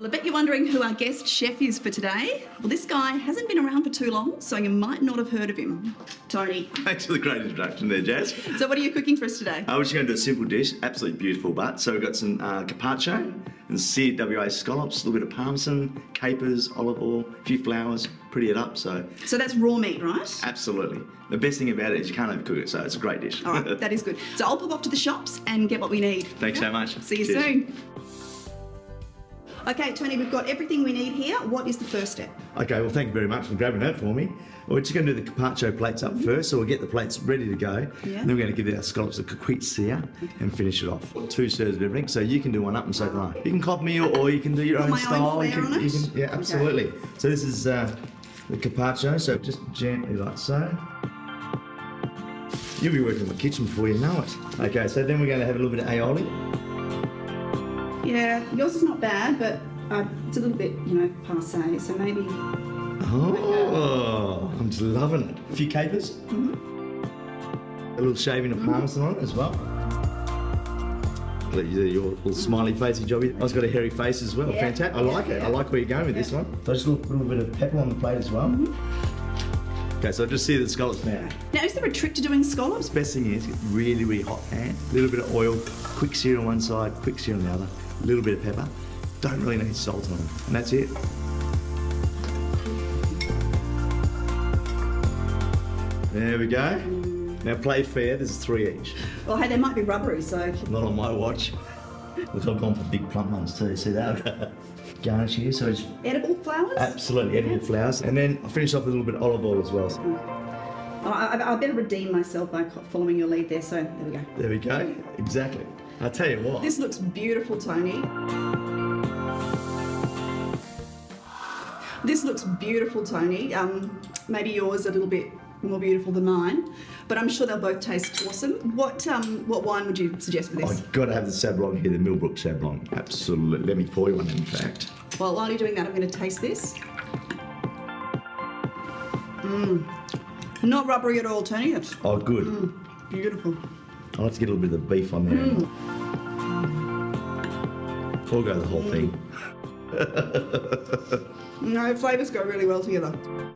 Well, I bet you're wondering who our guest chef is for today. Well, this guy hasn't been around for too long, so you might not have heard of him. Tony. Thanks for the great introduction there, Jazz. So what are you cooking for us today? We're just going to do a simple dish, absolutely beautiful, but so we've got some carpaccio and seared WA scallops, a little bit of parmesan, capers, olive oil, a few flowers, pretty it up. So that's raw meat, right? Absolutely. The best thing about it is you can't overcook it, so it's a great dish. All right, that is good. So I'll pop off to the shops and get what we need. Thanks so much. See you Cheers. soon. Okay, Tony, we've got everything we need here. What is the first step? Okay, well, thank you very much for grabbing that for me. We're just going to do the carpaccio plates up first, so we'll get the plates ready to go. Yeah. And then we're going to give our scallops a quick sear and finish it off. 2 serves of everything, so you can do one up and so can I. You can copy me or you can do your own my style. own flair on it? Yeah, absolutely. Okay. So this is the carpaccio, so just gently like so. You'll be working in the kitchen before you know it. Okay, so then we're going to have a little bit of aioli. Yeah, yours is not bad, but it's a little bit, passé, so maybe... Oh, I'm just loving it. A few capers. A little shaving of parmesan on it as well. Let you do your little smiley facey jobby. I've got a hairy face as well. Yeah. Fantastic. I like it. I like where you're going with this one. So just a little bit of pepper on the plate as well. Okay, so I'll just sear the scallops now. Now, is there a trick to doing scallops? Best thing is, really, really hot pan. A little bit of oil, quick sear on one side, quick sear on the other. A little bit of pepper. Don't really need salt on them. And that's it. There we go. Now play fair, there's 3 each. Well, hey, they might be rubbery, so... Not on my watch. Look, I've gone for big plump ones too, see that? Garnish here, so it's... Edible flowers? Absolutely, edible flowers. And then I'll finish off with a little bit of olive oil as well. I better redeem myself by following your lead there, so there we go. There we go, exactly. I'll tell you what. This looks beautiful, Tony. This looks beautiful, Tony. Maybe yours a little bit more beautiful than mine, but I'm sure they'll both taste awesome. What wine would you suggest for this? I've got to have the Sablon here, the Millbrook Sablon. Absolutely. Let me pour you one, in fact. Well, while you're doing that, I'm going to taste this. Not rubbery at all, Tony. Oh, good. Beautiful. I like to get a little bit of the beef on there. Or go the whole thing. No, flavours go really well together.